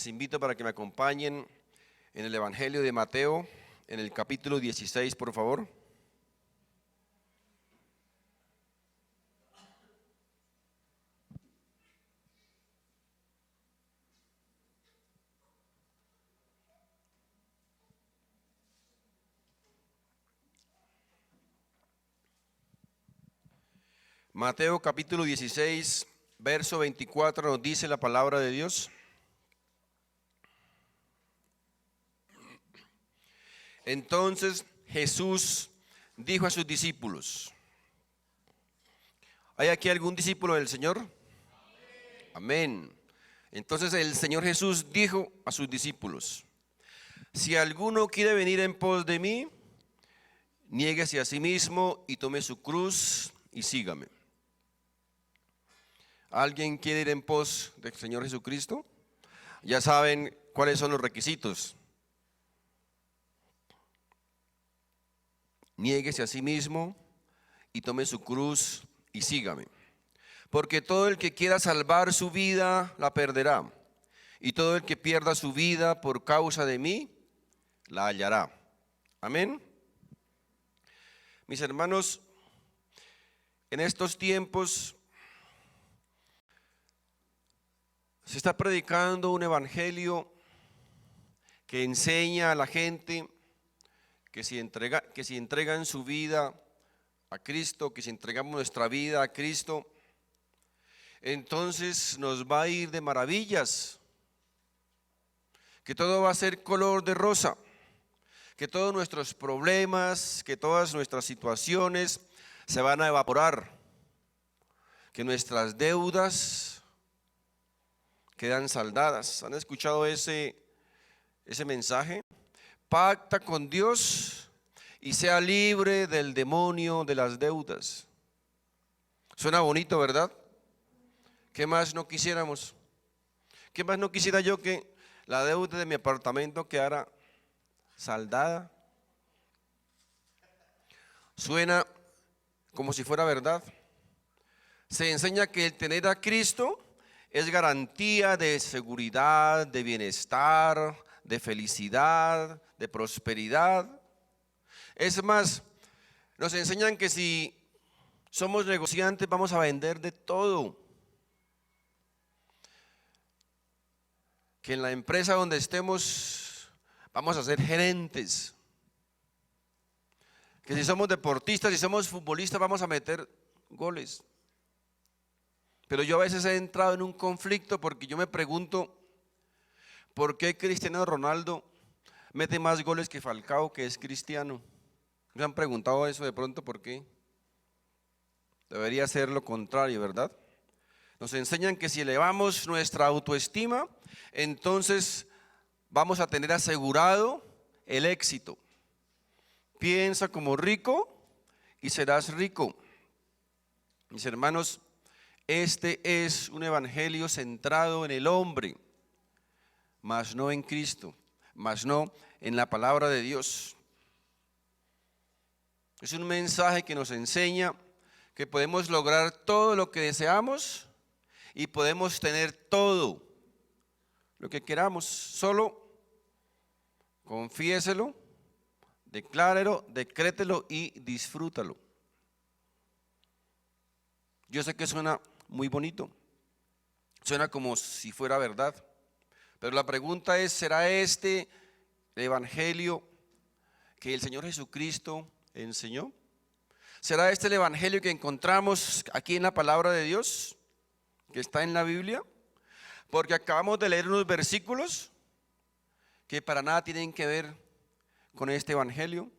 invito para que me acompañen en el Evangelio de Mateo, en el capítulo 16, por favor. Mateo capítulo 16, verso 24 nos dice la palabra de Dios. Entonces Jesús dijo a sus discípulos, ¿hay aquí algún discípulo del Señor? Amén. Entonces el Señor Jesús dijo a sus discípulos, si alguno quiere venir en pos de mí, niéguese a sí mismo y tome su cruz y sígame. ¿Alguien quiere ir en pos del Señor Jesucristo? Ya saben cuáles son los requisitos. Niéguese a sí mismo y tome su cruz y sígame. Porque todo el que quiera salvar su vida la perderá, y todo el que pierda su vida por causa de mí la hallará. Amén. Mis hermanos, en estos tiempos se está predicando un evangelio que enseña a la gente que si entregan su vida a Cristo, que si entregamos nuestra vida a Cristo, entonces nos va a ir de maravillas, que todo va a ser color de rosa, que todos nuestros problemas, que todas nuestras situaciones se van a evaporar, que nuestras deudas quedan saldadas. ¿Han escuchado ese mensaje? Pacta con Dios y sea libre del demonio de las deudas. Suena bonito, ¿verdad? ¿Qué más no quisiéramos? ¿Qué más no quisiera yo que la deuda de mi apartamento quedara saldada? Suena como si fuera verdad. Se enseña que el tener a Cristo es garantía de seguridad, de bienestar, de felicidad, de prosperidad. Es más, nos enseñan que si somos negociantes vamos a vender de todo. Que en la empresa donde estemos vamos a ser gerentes. Que si somos deportistas, si somos futbolistas vamos a meter goles. Pero yo a veces he entrado en un conflicto porque yo me pregunto, ¿por qué Cristiano Ronaldo mete más goles que Falcao, que es cristiano? ¿Me han preguntado eso de pronto por qué? Debería ser lo contrario, ¿verdad? Nos enseñan que si elevamos nuestra autoestima, entonces vamos a tener asegurado el éxito. Piensa como rico y serás rico. Mis hermanos, este es un evangelio centrado en el hombre, mas no en Cristo, mas no en la palabra de Dios. Es un mensaje que nos enseña que podemos lograr todo lo que deseamos y podemos tener todo lo que queramos. Solo confiéselo, declárelo, decrételo y disfrútalo. Yo sé que suena muy bonito, suena como si fuera verdad, pero la pregunta es, ¿será este el evangelio que el Señor Jesucristo enseñó? ¿Será este el evangelio que encontramos aquí en la palabra de Dios, que está en la Biblia? Porque acabamos de leer unos versículos que para nada tienen que ver con este evangelio.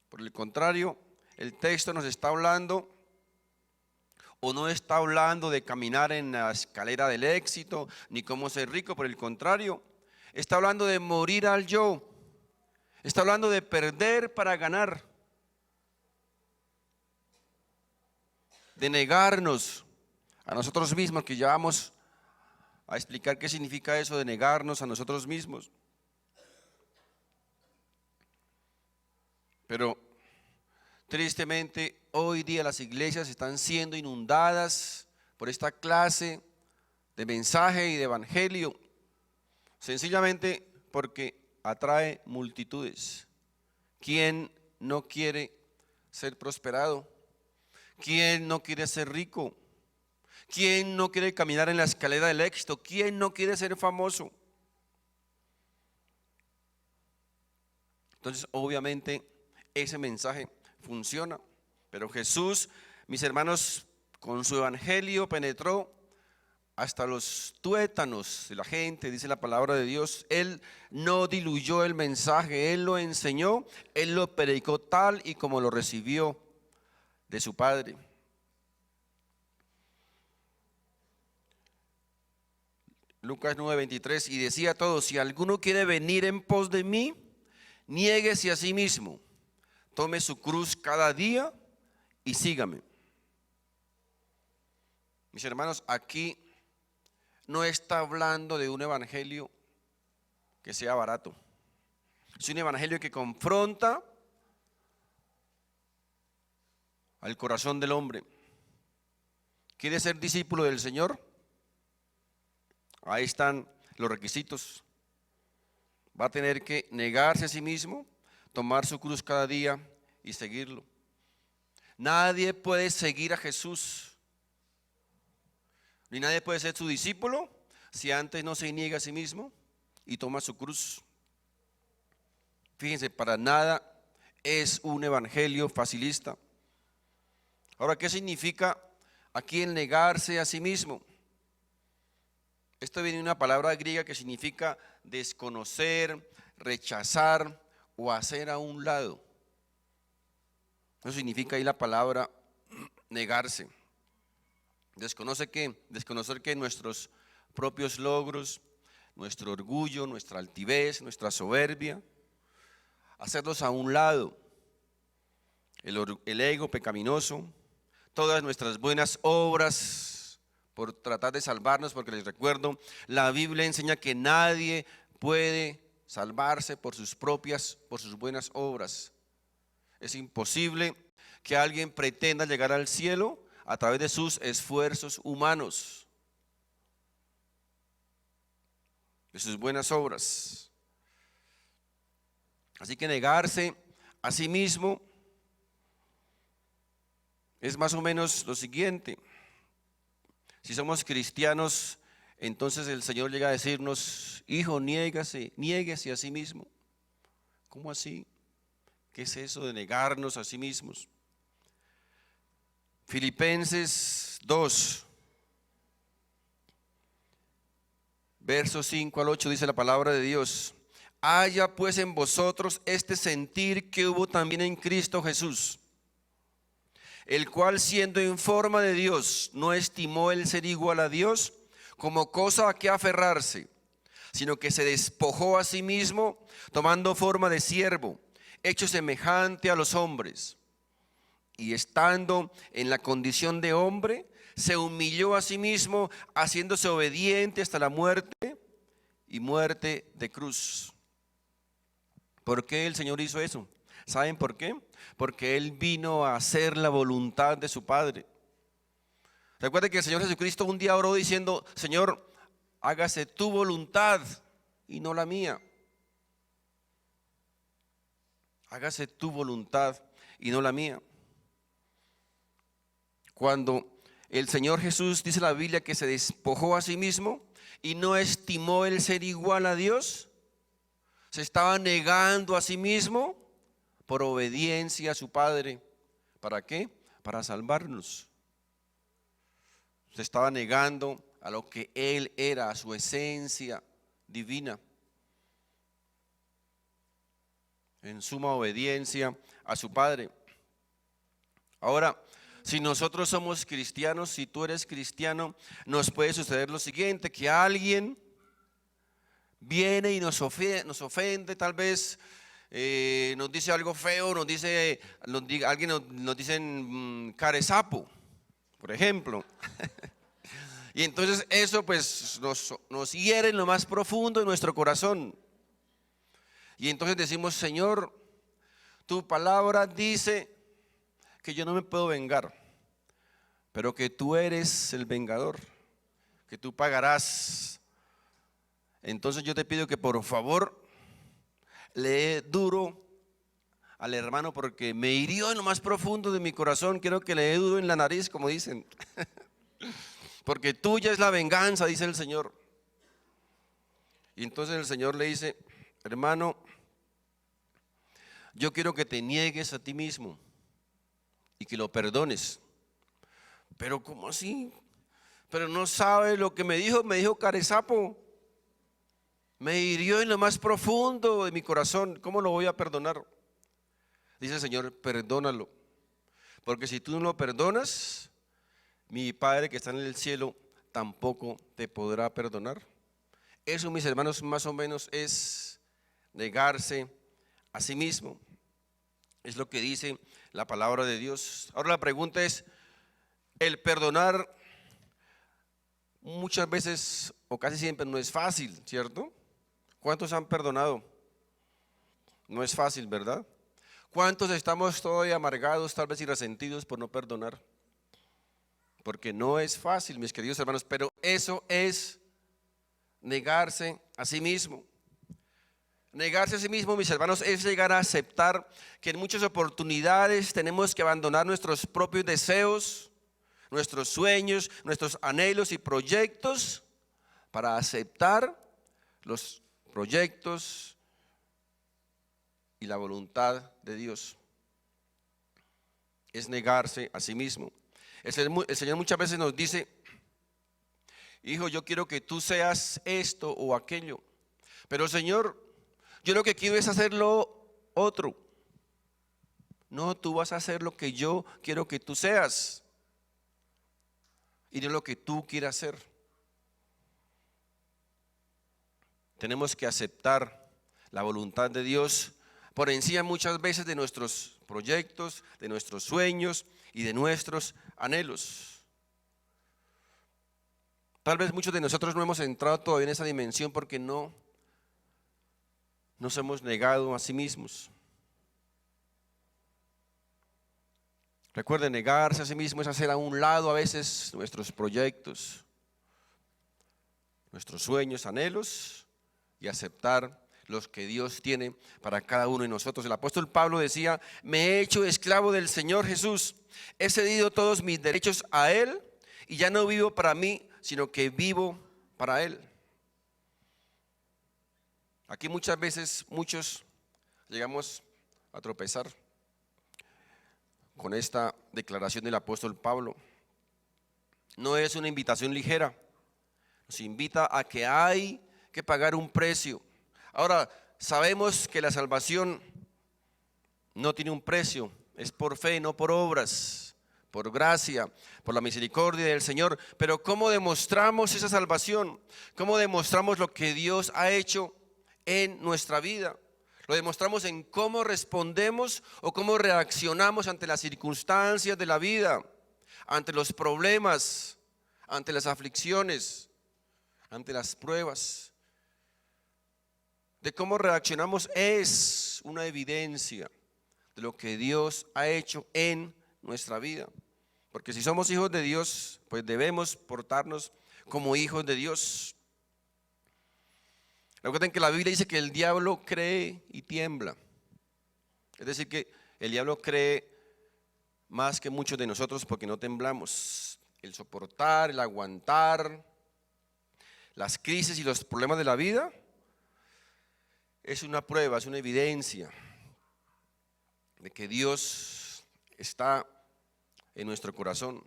Por el contrario, el texto nos está hablando o no está hablando de caminar en la escalera del éxito, ni cómo ser rico. Por el contrario, está hablando de morir al yo, está hablando de perder para ganar, de negarnos a nosotros mismos, que ya vamos a explicar qué significa eso de negarnos a nosotros mismos. Pero tristemente hoy día las iglesias están siendo inundadas por esta clase de mensaje y de evangelio, Sencillamente porque atrae multitudes. ¿Quién no quiere ser prosperado? ¿Quién no quiere ser rico? ¿Quién no quiere caminar en la escalera del éxito? ¿Quién no quiere ser famoso? Entonces, obviamente, ese mensaje funciona. Pero Jesús, mis hermanos, con su evangelio penetró hasta los tuétanos de la gente, dice la palabra de Dios. Él no diluyó el mensaje, Él lo enseñó, Él lo predicó tal y como lo recibió de su Padre. Lucas 9:23, y decía a todos: si alguno quiere venir en pos de mí, niéguese a sí mismo, tome su cruz cada día y sígame. Mis hermanos, aquí no está hablando de un evangelio que sea barato. Es un evangelio que confronta al corazón del hombre. ¿Quiere ser discípulo del Señor? Ahí están los requisitos. Va a tener que negarse a sí mismo, tomar su cruz cada día y seguirlo. Nadie puede seguir a Jesús, ni nadie puede ser su discípulo si antes no se niega a sí mismo y toma su cruz. Fíjense, para nada es un evangelio facilista. Ahora, ¿qué significa aquí el negarse a sí mismo? Esto viene de una palabra griega que significa desconocer, rechazar o hacer a un lado. Eso significa ahí la palabra negarse. Desconocer que nuestros propios logros, nuestro orgullo, nuestra altivez, nuestra soberbia, hacerlos a un lado. El ego pecaminoso, todas nuestras buenas obras por tratar de salvarnos, porque les recuerdo, la Biblia enseña que nadie puede salvarse por sus buenas obras. Es imposible que alguien pretenda llegar al cielo a través de sus esfuerzos humanos, de sus buenas obras. Así que negarse a sí mismo es más o menos lo siguiente. Si somos cristianos, entonces el Señor llega a decirnos: hijo, niéguese a sí mismo. ¿Cómo así? ¿Qué es eso de negarnos a sí mismos? Filipenses 2, versos 5 al 8 dice la palabra de Dios: haya pues en vosotros este sentir que hubo también en Cristo Jesús, el cual, siendo en forma de Dios, no estimó el ser igual a Dios como cosa a que aferrarse, sino que se despojó a sí mismo, tomando forma de siervo, hecho semejante a los hombres, y estando en la condición de hombre, se humilló a sí mismo, haciéndose obediente hasta la muerte, y muerte de cruz. ¿Por qué el Señor hizo eso? ¿Saben por qué? Porque Él vino a hacer la voluntad de su Padre. Recuerden que el Señor Jesucristo un día oró diciendo: Señor, hágase tu voluntad y no la mía. Hágase tu voluntad y no la mía. Cuando el Señor Jesús, dice la Biblia, que se despojó a sí mismo y no estimó el ser igual a Dios, se estaba negando a sí mismo por obediencia a su Padre. ¿Para qué? Para salvarnos. Se estaba negando a lo que Él era, a su esencia divina, en suma obediencia a su Padre. Ahora, si nosotros somos cristianos, si tú eres cristiano, nos puede suceder lo siguiente: que alguien viene y nos ofende tal vez, nos dice algo feo, alguien nos dice carezapo, por ejemplo. Y entonces eso pues nos hiere en lo más profundo de nuestro corazón. Y entonces decimos: Señor, tu palabra dice que yo no me puedo vengar, pero que tú eres el vengador, que tú pagarás Entonces yo te pido que por favor le dé duro al hermano porque me hirió en lo más profundo de mi corazón. Quiero que le dé duro en la nariz, como dicen. Porque tuya es la venganza, dice el Señor. Y entonces el Señor le dice, hermano, yo quiero que te niegues a ti mismo y que lo perdones. Pero ¿cómo así? Pero no sabe lo que me dijo caresapo. Me hirió en lo más profundo de mi corazón. ¿Cómo lo voy a perdonar? Dice el Señor, perdónalo. Porque si tú no lo perdonas, mi Padre que está en el cielo tampoco te podrá perdonar. Eso, mis hermanos, más o menos es negarse a sí mismo. Es lo que dice la palabra de Dios. Ahora la pregunta es, el perdonar muchas veces o casi siempre no es fácil, ¿cierto? ¿Cuántos han perdonado? No es fácil, ¿verdad? ¿Cuántos estamos todavía amargados, tal vez y resentidos por no perdonar? Porque no es fácil, mis queridos hermanos, pero eso es negarse a sí mismo. Negarse a sí mismo, mis hermanos, es llegar a aceptar que en muchas oportunidades tenemos que abandonar nuestros propios deseos, nuestros sueños, nuestros anhelos y proyectos para aceptar los proyectos y la voluntad de Dios. Es negarse a sí mismo. El Señor muchas veces nos dice, hijo, yo quiero que tú seas esto o aquello, pero Señor, yo lo que quiero es hacer lo otro. No, tú vas a hacer lo que yo quiero que tú seas y no lo que tú quieras hacer. Tenemos que aceptar la voluntad de Dios por encima muchas veces de nuestros proyectos, de nuestros sueños y de nuestros anhelos. Tal vez muchos de nosotros no hemos entrado todavía en esa dimensión porque no nos hemos negado a sí mismos. Recuerden, negarse a sí mismo es hacer a un lado a veces nuestros proyectos, nuestros sueños, anhelos y aceptar los que Dios tiene para cada uno de nosotros. El apóstol Pablo decía, me he hecho esclavo del Señor Jesús, he cedido todos mis derechos a Él y ya no vivo para mí, sino que vivo para Él. Aquí muchas veces muchos llegamos a tropezar con esta declaración del apóstol Pablo. No es una invitación ligera, nos invita a que hay que pagar un precio. Ahora, sabemos que la salvación no tiene un precio, es por fe, no por obras, por gracia, por la misericordia del Señor. Pero ¿cómo demostramos esa salvación? ¿Cómo demostramos lo que Dios ha hecho en nuestra vida? Lo demostramos en cómo respondemos o cómo reaccionamos ante las circunstancias de la vida, ante los problemas, ante las aflicciones, ante las pruebas. De cómo reaccionamos es una evidencia de lo que Dios ha hecho en nuestra vida. Porque si somos hijos de Dios, pues debemos portarnos como hijos de Dios. Recuerden que la Biblia dice que el diablo cree y tiembla. Es decir, que el diablo cree más que muchos de nosotros porque no temblamos. El soportar, el aguantar las crisis y los problemas de la vida es una prueba, es una evidencia de que Dios está en nuestro corazón.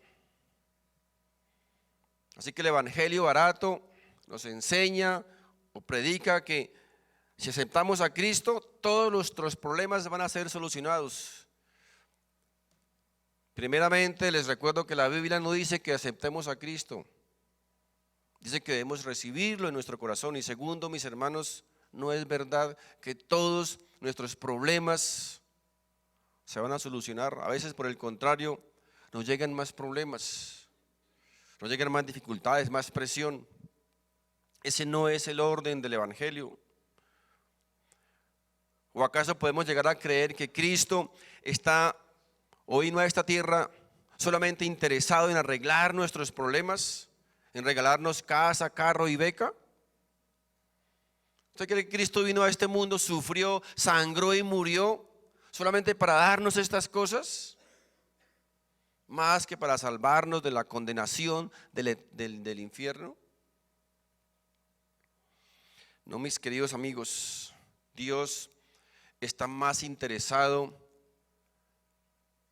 Así que el evangelio barato nos enseña o predica que si aceptamos a Cristo, todos nuestros problemas van a ser solucionados. Primeramente, les recuerdo que la Biblia no dice que aceptemos a Cristo, dice que debemos recibirlo en nuestro corazón. Y segundo, mis hermanos, no es verdad que todos nuestros problemas se van a solucionar. A veces, por el contrario, nos llegan más problemas, nos llegan más dificultades, más presión. Ese no es el orden del evangelio. ¿O acaso podemos llegar a creer que Cristo está hoy no a esta tierra solamente interesado en arreglar nuestros problemas, en regalarnos casa, carro y beca? ¿Usted cree que Cristo vino a este mundo, sufrió, sangró y murió solamente para darnos estas cosas? Más que para salvarnos de la condenación del infierno. No, mis queridos amigos, Dios está más interesado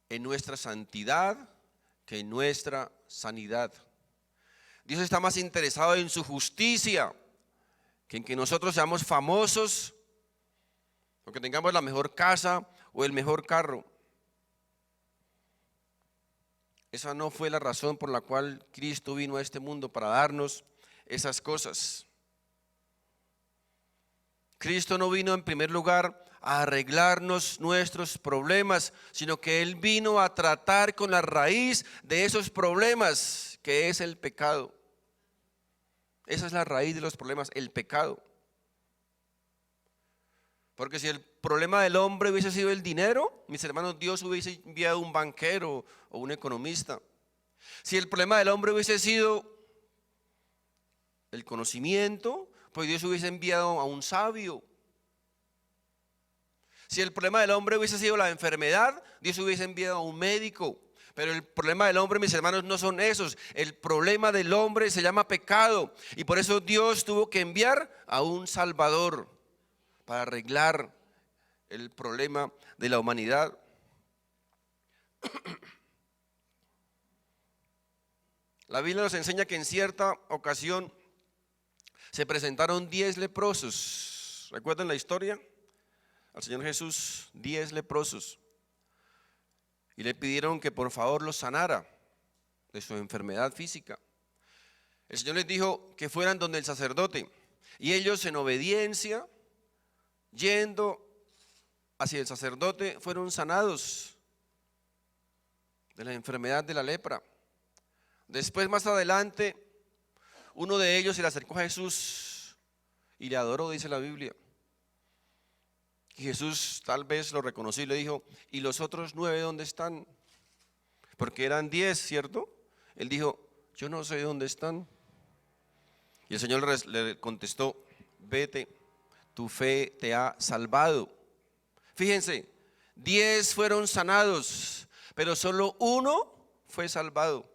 en nuestra santidad que en nuestra sanidad. Dios está más interesado en su justicia que en que nosotros seamos famosos o que tengamos la mejor casa o el mejor carro. Esa no fue la razón por la cual Cristo vino a este mundo, para darnos esas cosas. Cristo no vino en primer lugar a arreglarnos nuestros problemas, sino que Él vino a tratar con la raíz de esos problemas, que es el pecado. Esa es la raíz de los problemas, el pecado. Porque si el problema del hombre hubiese sido el dinero, mis hermanos, Dios hubiese enviado un banquero o un economista. Si el problema del hombre hubiese sido el conocimiento, pues Dios hubiese enviado a un sabio. Si el problema del hombre hubiese sido la enfermedad, Dios hubiese enviado a un médico. Pero el problema del hombre, mis hermanos, no son esos. El problema del hombre se llama pecado. Y por eso Dios tuvo que enviar a un Salvador para arreglar el problema de la humanidad. La Biblia nos enseña que en cierta ocasión se presentaron 10 leprosos. ¿Recuerdan la historia? Al Señor Jesús, 10 leprosos. Y le pidieron que por favor los sanara de su enfermedad física. El Señor les dijo que fueran donde el sacerdote. Y ellos, en obediencia, yendo hacia el sacerdote, fueron sanados de la enfermedad de la lepra. Después, más adelante, uno de ellos se le acercó a Jesús y le adoró, dice la Biblia. Y Jesús tal vez lo reconoció y le dijo: ¿y los otros 9 dónde están? Porque eran 10, ¿cierto? Él dijo: yo no sé dónde están. Y el Señor le contestó: vete, tu fe te ha salvado. Fíjense, 10 fueron sanados, pero solo uno fue salvado.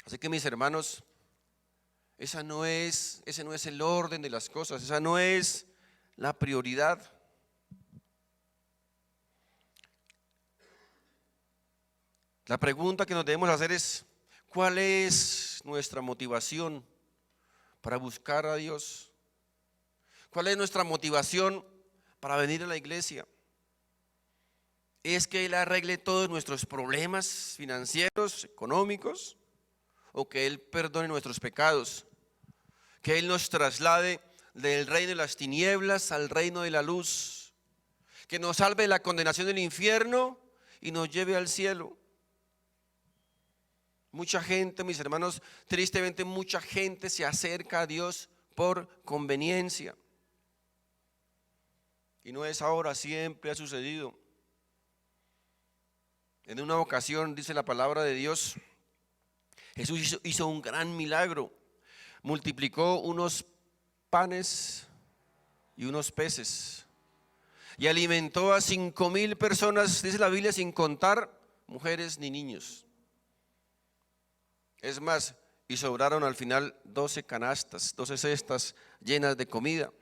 Así que, mis hermanos, ese no es el orden de las cosas, esa no es la prioridad. La pregunta que nos debemos hacer es: ¿cuál es nuestra motivación para buscar a Dios? ¿Cuál es nuestra motivación para venir a la iglesia? ¿Es que Él arregle todos nuestros problemas financieros, económicos? ¿O que Él perdone nuestros pecados? ¿Que Él nos traslade del reino de las tinieblas al reino de la luz? ¿Que nos salve de la condenación del infierno y nos lleve al cielo? Mucha gente, mis hermanos, tristemente mucha gente se acerca a Dios por conveniencia. Y no es ahora, siempre ha sucedido. En una ocasión, dice la palabra de Dios, Jesús hizo un gran milagro. Multiplicó unos panes y unos peces y alimentó a 5,000 personas, dice la Biblia, sin contar mujeres ni niños. Es más, y sobraron al final 12 canastas, 12 cestas llenas de comida.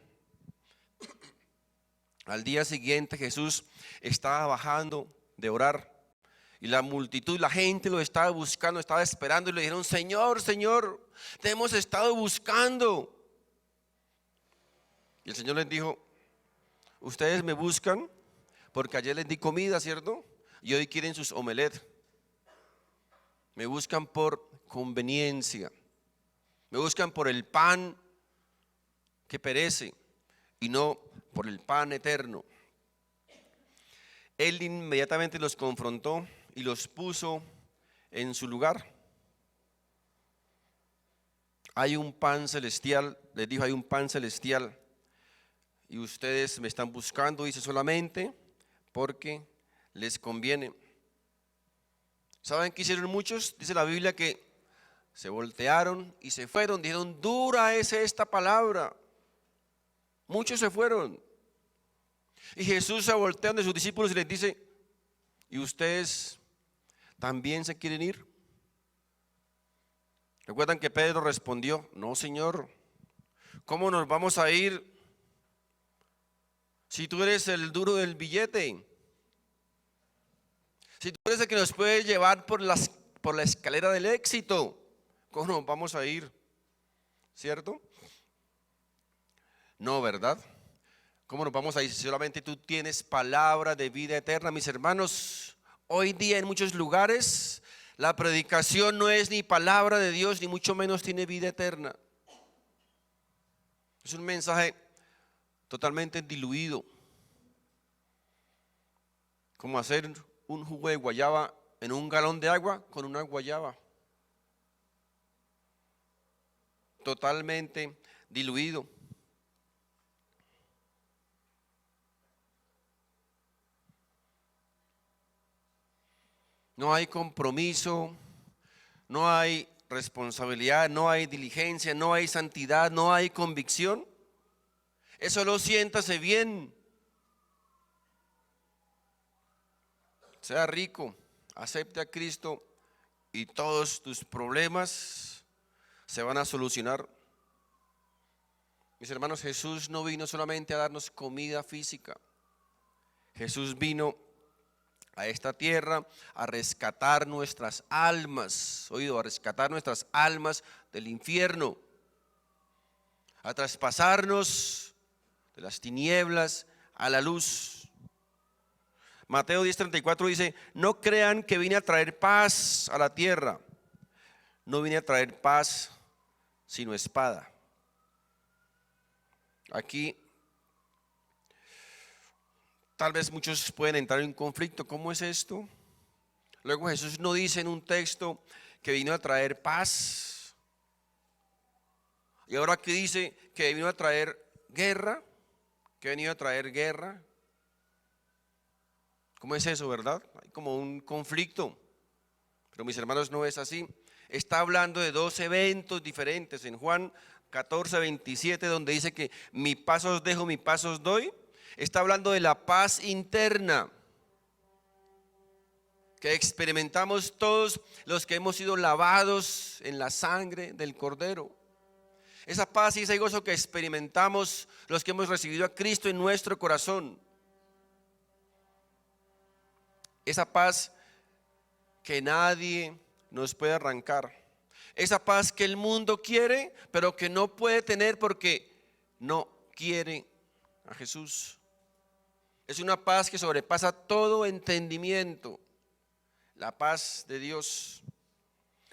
Al día siguiente Jesús estaba bajando de orar y la multitud, la gente lo estaba buscando, estaba esperando, y le dijeron: Señor, Señor, te hemos estado buscando. Y el Señor les dijo: ustedes me buscan porque ayer les di comida, ¿cierto? Y hoy quieren sus omelets. Me buscan por conveniencia, me buscan por el pan que perece y no por el pan eterno. Él inmediatamente los confrontó y los puso en su lugar. Hay un pan celestial, les dijo, hay un pan celestial, y ustedes me están buscando, dice, solamente porque les conviene. ¿Saben qué hicieron muchos? Dice la Biblia que se voltearon y se fueron. Dijeron, dura es esta palabra. Muchos se fueron. Y Jesús se voltea de sus discípulos y les dice, ¿y ustedes también se quieren ir? ¿Recuerdan que Pedro respondió, no, Señor, ¿cómo nos vamos a ir si tú eres el duro del billete? Si tú eres el que nos puede llevar por la escalera del éxito, ¿cómo nos vamos a ir? ¿Cierto? No, ¿verdad? ¿Cómo nos vamos a ir si solamente tú tienes palabra de vida eterna? Mis hermanos, hoy día en muchos lugares la predicación no es ni palabra de Dios, ni mucho menos tiene vida eterna. Es un mensaje totalmente diluido. Como hacer un jugo de guayaba en un galón de agua con una guayaba. Totalmente diluido. No hay compromiso, no hay responsabilidad, no hay diligencia, no hay santidad, no hay convicción. Eso lo siéntase bien. Sea rico, acepte a Cristo y todos tus problemas se van a solucionar. Mis hermanos, Jesús no vino solamente a darnos comida física. Jesús vino a esta tierra a rescatar nuestras almas, oído, a rescatar nuestras almas del infierno, a traspasarnos de las tinieblas a la luz. Mateo 10:34 dice, no crean que vine a traer paz a la tierra, no vine a traer paz sino espada. Aquí tal vez muchos pueden entrar en conflicto. ¿Cómo es esto? Luego Jesús no dice en un texto que vino a traer paz. Y ahora aquí dice que vino a traer guerra. Que vino a traer guerra. ¿Cómo es eso, verdad? Hay como un conflicto. Pero mis hermanos, no es así. Está hablando de dos eventos diferentes. En Juan 14:27, donde dice que mi paz os dejo, mi paz os doy. Está hablando de la paz interna que experimentamos todos los que hemos sido lavados en la sangre del Cordero. Esa paz y ese gozo que experimentamos los que hemos recibido a Cristo en nuestro corazón. Esa paz que nadie nos puede arrancar. Esa paz que el mundo quiere, pero que no puede tener porque no quiere a Jesús. Es una paz que sobrepasa todo entendimiento, la paz de Dios.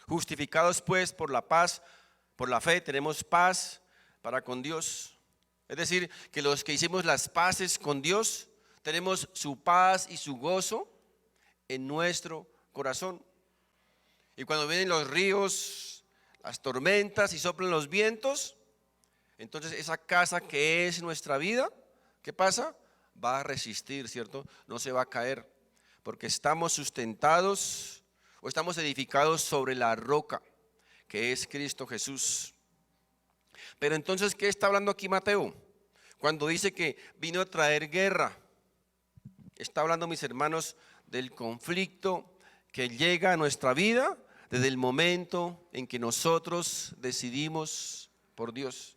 Justificados pues por la paz, por la fe, tenemos paz para con Dios. Es decir, que los que hicimos las paces con Dios, tenemos su paz y su gozo en nuestro corazón. Y cuando vienen los ríos, las tormentas y soplan los vientos, entonces esa casa que es nuestra vida, ¿qué pasa? Va a resistir, ¿cierto? No se va a caer, porque estamos sustentados o estamos edificados sobre la roca, que es Cristo Jesús. Pero entonces, ¿qué está hablando aquí Mateo? Cuando dice que vino a traer guerra, está hablando, mis hermanos, del conflicto que llega a nuestra vida desde el momento en que nosotros decidimos por Dios.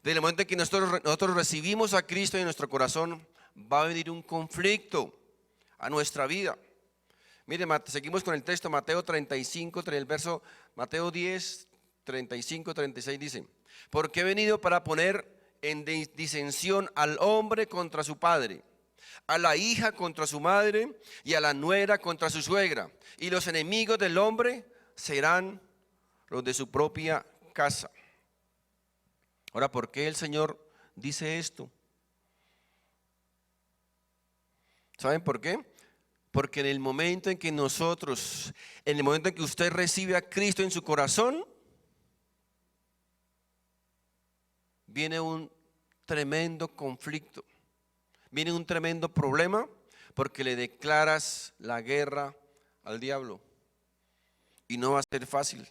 Desde el momento en que nosotros recibimos a Cristo en nuestro corazón, va a venir un conflicto a nuestra vida. Mire, seguimos con el texto, Mateo 35, el verso Mateo 10, 35, 36 dice, porque he venido para poner en disensión al hombre contra su padre, a la hija contra su madre y a la nuera contra su suegra, y los enemigos del hombre serán los de su propia casa. Ahora, ¿por qué el Señor dice esto? ¿Saben por qué? Porque en el momento en que nosotros, en el momento en que usted recibe a Cristo en su corazón, viene un tremendo conflicto, viene un tremendo problema, porque le declaras la guerra al diablo. Y no va a ser fácil.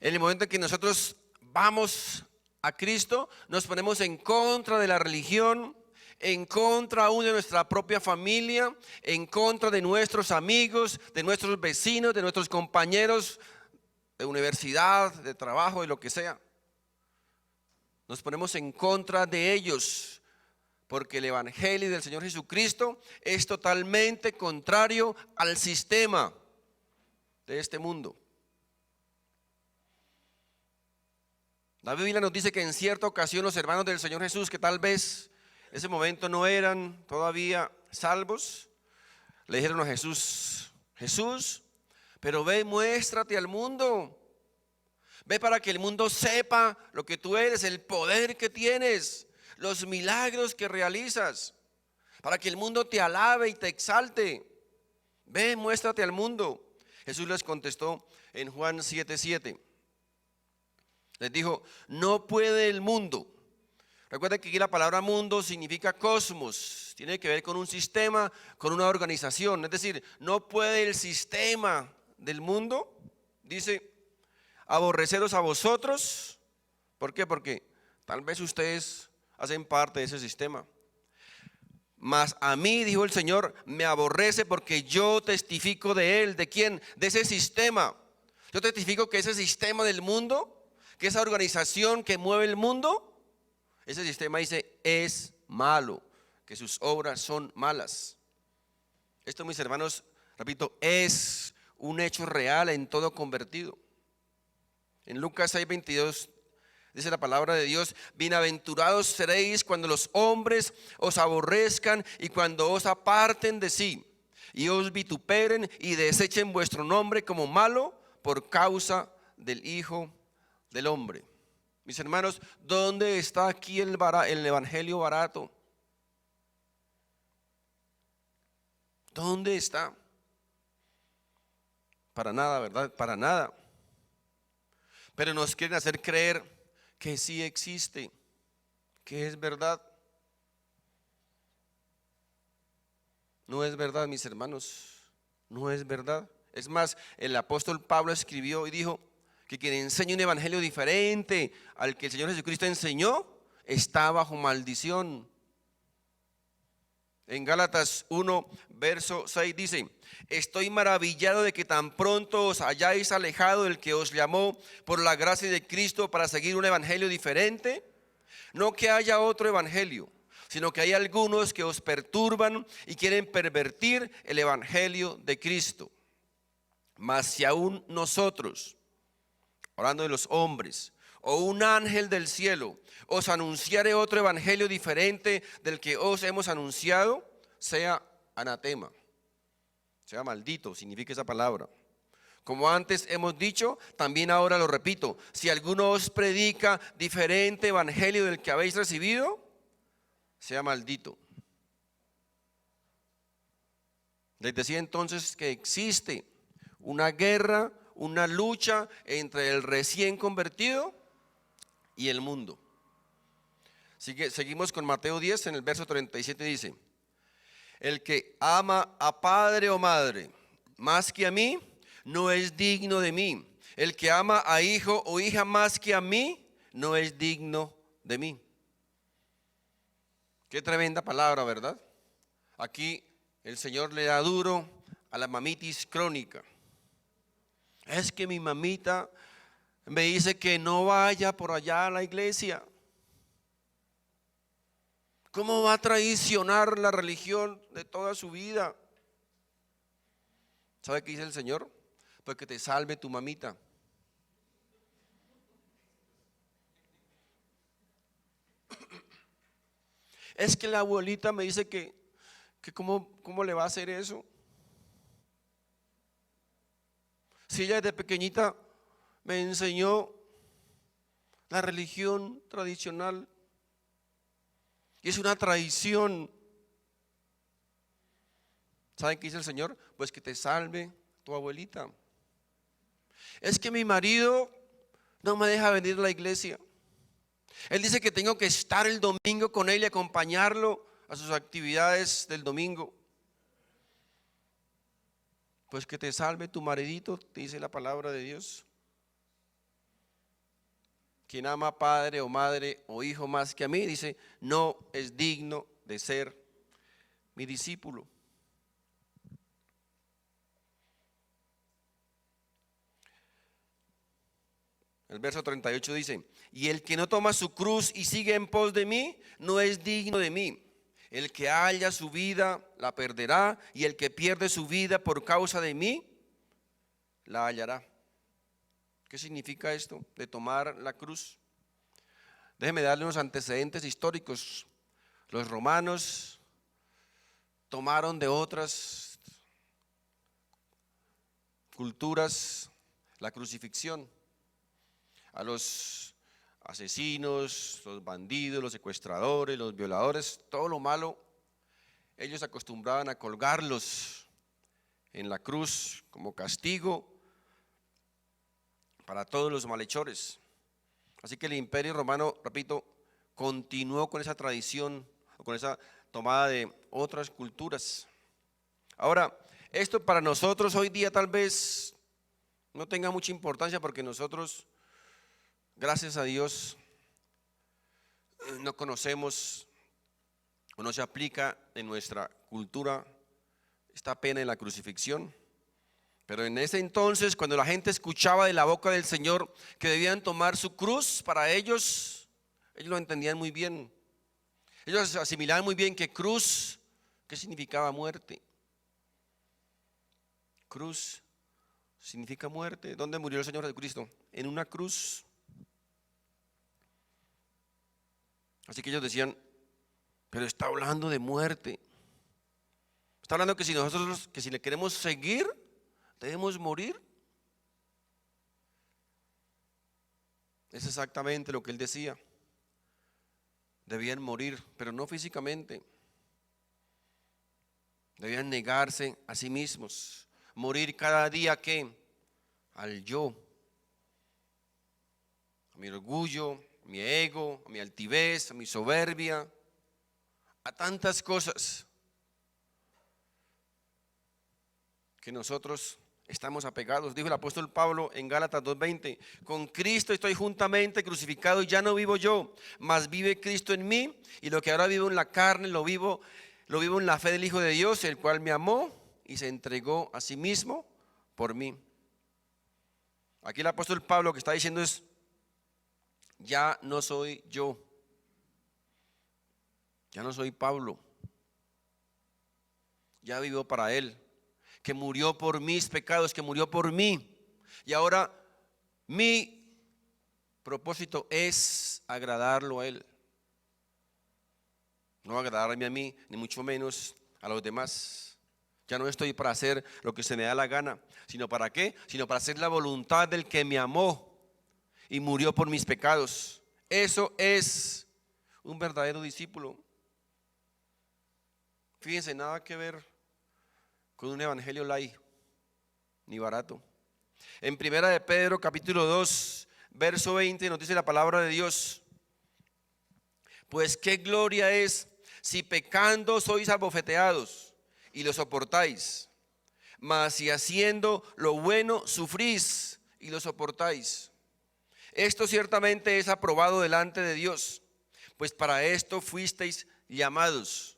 En el momento en que nosotros vamos a Cristo, nos ponemos en contra de la religión, en contra aún de nuestra propia familia, en contra de nuestros amigos, de nuestros vecinos, de nuestros compañeros de universidad, de trabajo, de lo que sea. Nos ponemos en contra de ellos, porque el Evangelio del Señor Jesucristo es totalmente contrario al sistema de este mundo. La Biblia nos dice que en cierta ocasión los hermanos del Señor Jesús, que tal vez en ese momento no eran todavía salvos, le dijeron a Jesús: Jesús, pero ve, muéstrate al mundo. Ve para que el mundo sepa lo que tú eres, el poder que tienes, los milagros que realizas, para que el mundo te alabe y te exalte. Ve, muéstrate al mundo. Jesús les contestó en Juan 7:7. Les dijo: no puede el mundo. Recuerden que aquí la palabra mundo significa cosmos, tiene que ver con un sistema, con una organización. Es decir, no puede el sistema del mundo, dice, aborreceros a vosotros. ¿Por qué? Porque tal vez ustedes hacen parte de ese sistema. Mas a mí, dijo el Señor, me aborrece porque yo testifico de él. ¿De quién? De ese sistema. Yo testifico que ese sistema del mundo, que esa organización que mueve el mundo, ese sistema dice es malo, que sus obras son malas. Esto, mis hermanos, repito, es un hecho real en todo convertido. En Lucas 6:22 dice la palabra de Dios: bienaventurados seréis cuando los hombres os aborrezcan y cuando os aparten de sí y os vituperen y desechen vuestro nombre como malo por causa del Hijo del Hombre. Mis hermanos, ¿dónde está aquí el evangelio barato? ¿Dónde está? Para nada, ¿verdad? Para nada. Pero nos quieren hacer creer que sí existe, que es verdad. No es verdad, mis hermanos, no es verdad. Es más, el apóstol Pablo escribió y dijo que quien enseña un evangelio diferente al que el Señor Jesucristo enseñó está bajo maldición. En Gálatas 1, verso 6 dice: estoy maravillado de que tan pronto os hayáis alejado del que os llamó por la gracia de Cristo para seguir un evangelio diferente. No que haya otro evangelio, sino que hay algunos que os perturban y quieren pervertir el evangelio de Cristo. Mas si aún nosotros, hablando de los hombres, o un ángel del cielo os anunciare otro evangelio diferente del que os hemos anunciado, sea anatema, sea maldito, significa esa palabra. Como antes hemos dicho, también ahora lo repito: si alguno os predica diferente evangelio del que habéis recibido, sea maldito. Les decía entonces que existe una guerra, una lucha entre el recién convertido y el mundo. Seguimos con Mateo 10, en el verso 37 dice: el que ama a padre o madre más que a mí, no es digno de mí. El que ama a hijo o hija más que a mí, no es digno de mí. Qué tremenda palabra, ¿verdad? Aquí el Señor le da duro a la mamitis crónica. Es que mi mamita me dice que no vaya por allá a la iglesia. ¿Cómo va a traicionar la religión de toda su vida? ¿Sabe qué dice el Señor? Pues que te salve tu mamita. Es que la abuelita me dice que cómo le va a hacer eso. Si ella desde pequeñita me enseñó la religión tradicional y es una traición. ¿Saben qué dice el Señor? Pues que te salve tu abuelita. Es que mi marido no me deja venir a la iglesia. Él dice que tengo que estar el domingo con él y acompañarlo a sus actividades del domingo. Pues que te salve tu maridito, te dice la palabra de Dios. quien ama a padre o madre o hijo más que a mí, dice, no es digno de ser mi discípulo. El verso 38 dice, y el que no toma su cruz y sigue en pos de mí, no es digno de mí. El que halla su vida, la perderá, y el que pierde su vida por causa de mí, la hallará. ¿Qué significa esto de tomar la cruz? Déjeme darle unos antecedentes históricos. Los romanos tomaron de otras culturas la crucifixión. A los asesinos, los bandidos, los secuestradores, los violadores, todo lo malo, ellos acostumbraban a colgarlos en la cruz como castigo para todos los malhechores. Así que el Imperio Romano, repito, continuó con esa tradición, con esa tomada de otras culturas. Ahora, esto para nosotros hoy día tal vez no tenga mucha importancia porque nosotros, gracias a Dios, no conocemos o no se aplica en nuestra cultura esta pena de la crucifixión. Pero en ese entonces, cuando la gente escuchaba de la boca del Señor que debían tomar su cruz, para ellos lo entendían muy bien. Ellos asimilaban muy bien que cruz, ¿qué significaba? Muerte. Cruz significa muerte. ¿Dónde murió el Señor Jesucristo? En una cruz. Así que ellos decían, pero está hablando de muerte. Está hablando que si le queremos seguir, debemos morir. Es exactamente lo que él decía. Debían morir, pero no físicamente. Debían negarse a sí mismos. Morir cada día, ¿qué? Al yo. A mi orgullo, a mi ego, a mi altivez, a mi soberbia, a tantas cosas que nosotros estamos apegados. Dijo el apóstol Pablo en Gálatas 2:20, con Cristo estoy juntamente crucificado y ya no vivo yo, mas vive Cristo en mí, y lo que ahora vivo en la carne lo vivo en la fe del Hijo de Dios, el cual me amó y se entregó a sí mismo por mí. Aquí el apóstol Pablo lo que está diciendo es, ya no soy yo, ya no soy Pablo, ya vivo para él, que murió por mis pecados, que murió por mí. Y ahora mi propósito es agradarlo a él. No agradarme a mí, ni mucho menos a los demás. Ya no estoy para hacer lo que se me da la gana, sino ¿para qué? Sino para hacer la voluntad del que me amó y murió por mis pecados. Eso es un verdadero discípulo. Fíjense, nada que ver con un evangelio light, ni barato. En Primera de Pedro, capítulo 2, verso 20, nos dice la palabra de Dios: pues qué gloria es si pecando sois abofeteados y lo soportáis, mas si haciendo lo bueno sufrís y lo soportáis. Esto ciertamente es aprobado delante de Dios, pues para esto fuisteis llamados,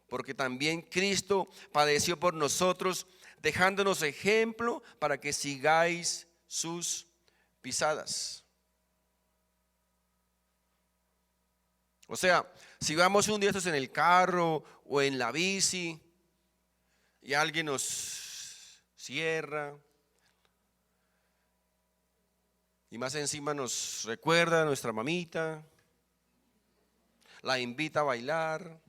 porque también Cristo padeció por nosotros, dejándonos ejemplo para que sigáis sus pisadas. O sea, si vamos un día estos en el carro o en la bici y alguien nos cierra y más encima nos recuerda a nuestra mamita, la invita a bailar.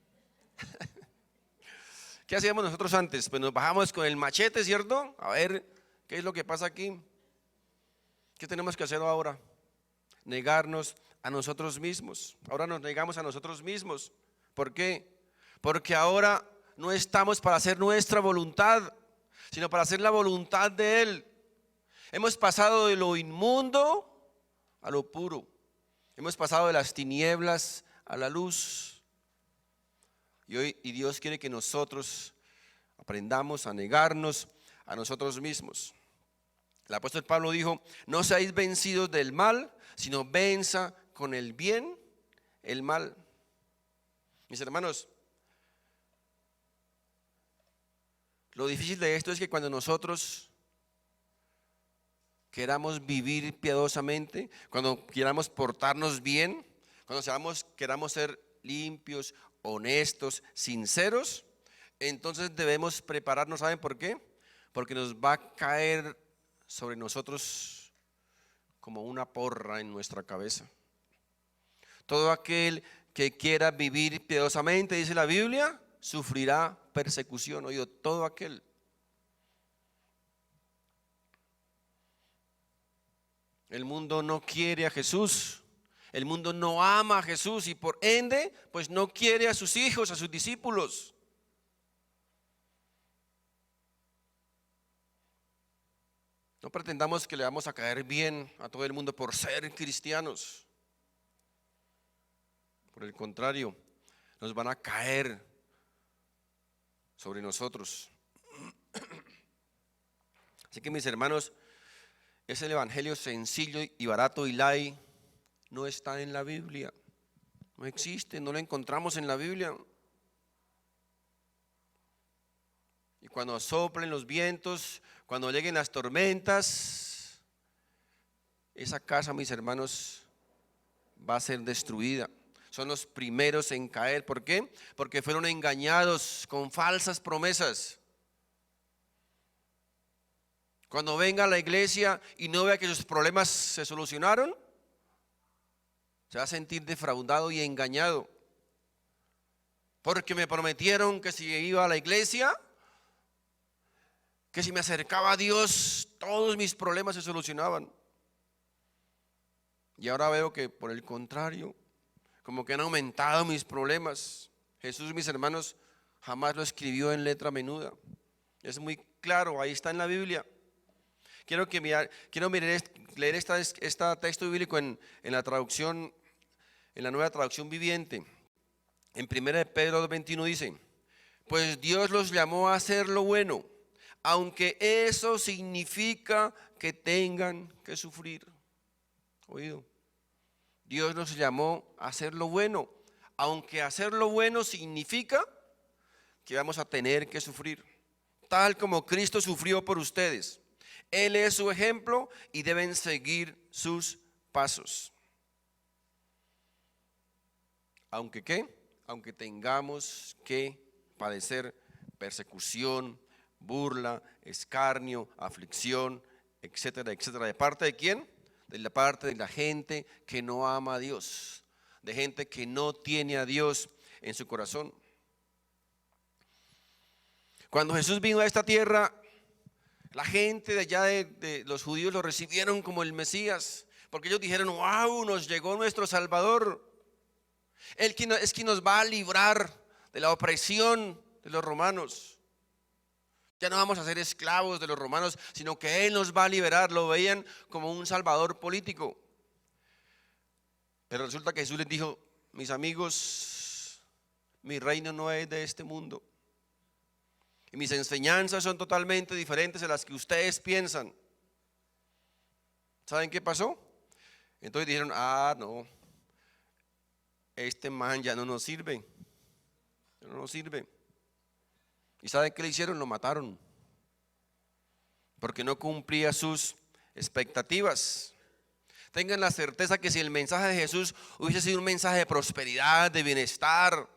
¿Qué hacíamos nosotros antes? Pues nos bajamos con el machete, ¿cierto? A ver qué es lo que pasa aquí. ¿Qué tenemos que hacer ahora? Negarnos a nosotros mismos. Ahora nos negamos a nosotros mismos. ¿Por qué? Porque ahora no estamos para hacer nuestra voluntad, sino para hacer la voluntad de Él. Hemos pasado de lo inmundo a lo puro. Hemos pasado de las tinieblas a la luz. Y Dios quiere que nosotros aprendamos a negarnos a nosotros mismos. El apóstol Pablo dijo: no seáis vencidos del mal, sino venza con el bien el mal. Mis hermanos, lo difícil de esto es que cuando nosotros queramos vivir piadosamente, cuando queramos portarnos bien, cuando queramos ser limpios, honestos, sinceros, entonces debemos prepararnos. ¿Saben por qué? Porque nos va a caer sobre nosotros como una porra en nuestra cabeza. Todo aquel que quiera vivir piadosamente, dice la Biblia, sufrirá persecución. Oído, todo aquel. El mundo no quiere a Jesús. El mundo no ama a Jesús y por ende, pues no quiere a sus hijos, a sus discípulos. No pretendamos que le vamos a caer bien a todo el mundo por ser cristianos. Por el contrario, nos van a caer sobre nosotros. Así que mis hermanos, es el evangelio sencillo y barato y light. No está en la Biblia, no existe, no lo encontramos en la Biblia. Y cuando soplen los vientos, cuando lleguen las tormentas, esa casa, mis hermanos, va a ser destruida. Son los primeros en caer. ¿Por qué? Porque fueron engañados con falsas promesas. Cuando venga a la iglesia y no vea que sus problemas se solucionaron, se va a sentir defraudado y engañado. Porque me prometieron que si iba a la iglesia, que si me acercaba a Dios, todos mis problemas se solucionaban. Y ahora veo que por el contrario, como que han aumentado mis problemas. Jesús, mis hermanos, jamás lo escribió en letra menuda. Es muy claro, ahí está en la Biblia. Quiero leer este texto bíblico en la traducción, en la Nueva Traducción Viviente. En 1 Pedro 2:21 dice: pues Dios los llamó a hacer lo bueno, aunque eso significa que tengan que sufrir. Oído, Dios nos llamó a hacer lo bueno, aunque hacer lo bueno significa que vamos a tener que sufrir, tal como Cristo sufrió por ustedes. Él es su ejemplo y deben seguir sus pasos. Aunque ¿qué? Aunque tengamos que padecer persecución, burla, escarnio, aflicción, etcétera, etcétera. ¿De parte de quién? De la parte de la gente que no ama a Dios, de gente que no tiene a Dios en su corazón. Cuando Jesús vino a esta tierra, la gente de allá de los judíos lo recibieron como el Mesías, porque ellos dijeron: wow, nos llegó nuestro Salvador. Él es quien nos va a librar de la opresión de los romanos. Ya no vamos a ser esclavos de los romanos, sino que Él nos va a liberar. Lo veían como un salvador político. Pero resulta que Jesús les dijo: mis amigos, mi reino no es de este mundo. Y mis enseñanzas son totalmente diferentes a las que ustedes piensan. ¿Saben qué pasó? Entonces dijeron: no, este man ya no nos sirve. Ya no nos sirve. ¿Y saben qué le hicieron? Lo mataron, porque no cumplía sus expectativas. Tengan la certeza que si el mensaje de Jesús hubiese sido un mensaje de prosperidad, de bienestar,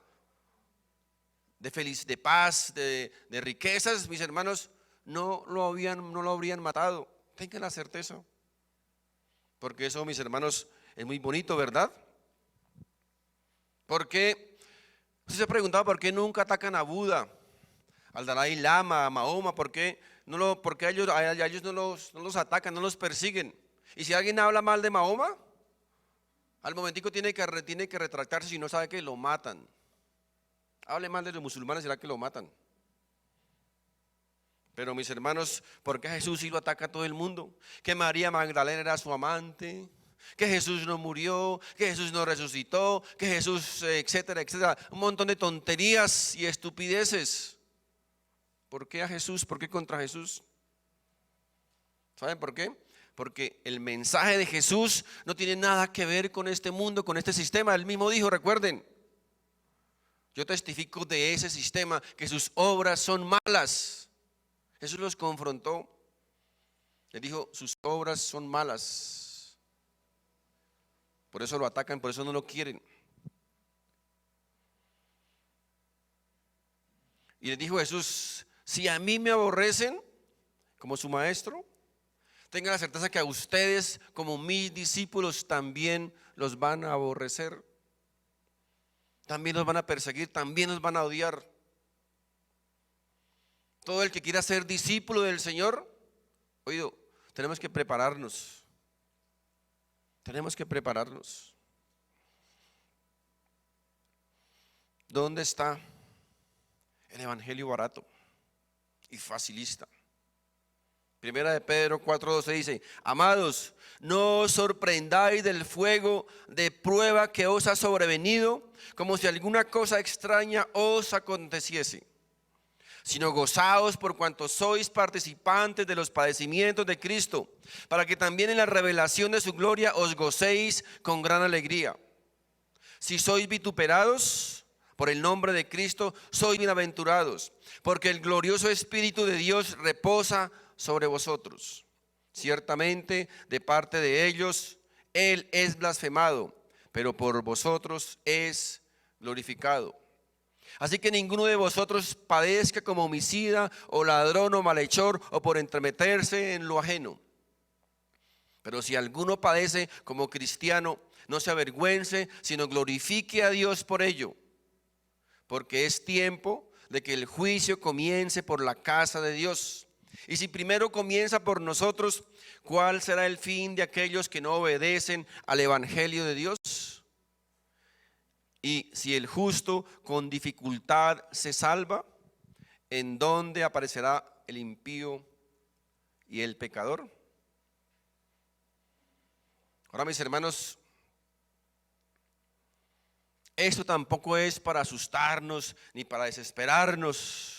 de paz, de riquezas, mis hermanos, no lo habrían matado. Tengan la certeza, porque eso, mis hermanos, es muy bonito, ¿verdad? Porque usted se ha preguntado por qué nunca atacan a Buda, al Dalai Lama, a Mahoma. ¿Por qué a ellos no los atacan, no los persiguen? Y si alguien habla mal de Mahoma, al momentico tiene que retractarse, si no sabe que lo matan. Hable mal de los musulmanes, será que lo matan. Pero mis hermanos, ¿por qué Jesús sí lo ataca a todo el mundo? Que María Magdalena era su amante, que Jesús no murió, que Jesús no resucitó, que Jesús, etcétera, etcétera. Un montón de tonterías y estupideces. ¿Por qué a Jesús? ¿Por qué contra Jesús? ¿Saben por qué? Porque el mensaje de Jesús no tiene nada que ver con este mundo, con este sistema. Él mismo dijo, recuerden, yo testifico de ese sistema, que sus obras son malas. Jesús los confrontó. Les dijo, sus obras son malas. Por eso lo atacan, por eso no lo quieren. Y les dijo Jesús, si a mí me aborrecen como su maestro, tengan la certeza que a ustedes como mis discípulos también los van a aborrecer. También los van a perseguir, también los van a odiar. Todo el que quiera ser discípulo del Señor, oído, tenemos que prepararnos. Tenemos que prepararnos. ¿Dónde está el evangelio barato y facilista? Primera de Pedro 4:12 dice, amados, no os sorprendáis del fuego de prueba que os ha sobrevenido, como si alguna cosa extraña os aconteciese, sino gozaos por cuanto sois participantes de los padecimientos de Cristo, para que también en la revelación de su gloria os gocéis con gran alegría. Si sois vituperados por el nombre de Cristo, sois bienaventurados, porque el glorioso Espíritu de Dios reposa sobre vosotros. Ciertamente de parte de ellos Él es blasfemado, pero por vosotros es glorificado. Así que ninguno de vosotros padezca como homicida o ladrón o malhechor o por entremeterse en lo ajeno. Pero si alguno padece como cristiano, no se avergüence, sino glorifique a Dios por ello, porque es tiempo de que el juicio comience por la casa de Dios. Y si primero comienza por nosotros, ¿cuál será el fin de aquellos que no obedecen al evangelio de Dios? Y si el justo con dificultad se salva, ¿en dónde aparecerá el impío y el pecador? Ahora, mis hermanos, esto tampoco es para asustarnos ni para desesperarnos.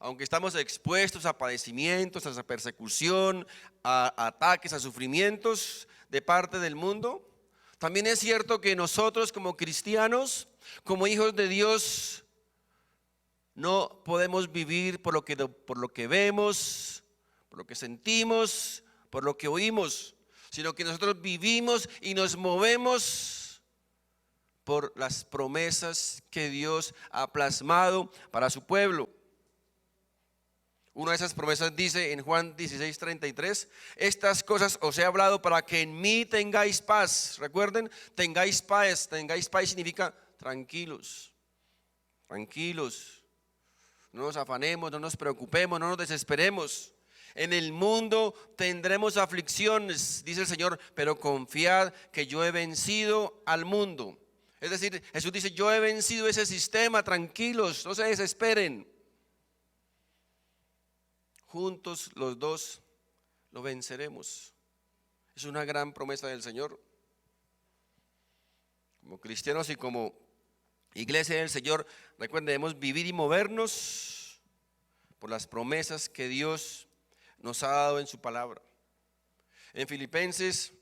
Aunque estamos expuestos a padecimientos, a persecución, a ataques, a sufrimientos de parte del mundo, también es cierto que nosotros como cristianos, como hijos de Dios, no podemos vivir por lo que vemos, por lo que sentimos, por lo que oímos, sino que nosotros vivimos y nos movemos por las promesas que Dios ha plasmado para su pueblo. Una de esas promesas dice en Juan 16:33, estas cosas os he hablado para que en mí tengáis paz. Recuerden, tengáis paz significa tranquilos, tranquilos. No nos afanemos, no nos preocupemos, no nos desesperemos. En el mundo tendremos aflicciones, dice el Señor, pero confiad que yo he vencido al mundo. Es decir, Jesús dice, yo he vencido ese sistema, tranquilos, no se desesperen. Juntos los dos lo venceremos. Es una gran promesa del Señor. Como cristianos y como iglesia del Señor, recuerden, debemos vivir y movernos por las promesas que Dios nos ha dado en su palabra. En Filipenses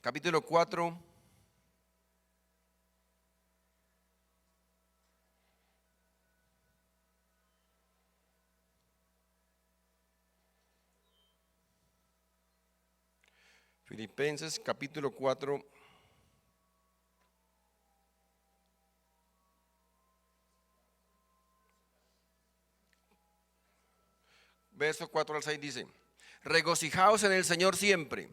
capítulo 4, Filipenses capítulo 4, verso 4 al 6 dice, regocijaos en el Señor siempre,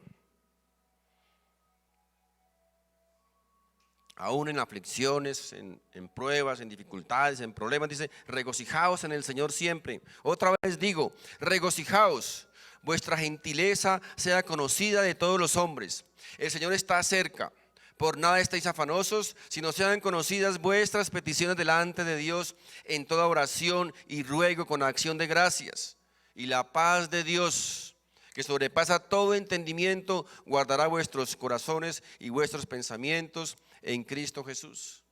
aún en aflicciones, en pruebas, en dificultades, en problemas, dice, regocijaos en el Señor siempre. Otra vez digo, regocijaos, vuestra gentileza sea conocida de todos los hombres. El Señor está cerca. Por nada estéis afanosos, sino sean conocidas vuestras peticiones delante de Dios en toda oración y ruego con acción de gracias. Y la paz de Dios, que sobrepasa todo entendimiento, guardará vuestros corazones y vuestros pensamientos en Cristo Jesús.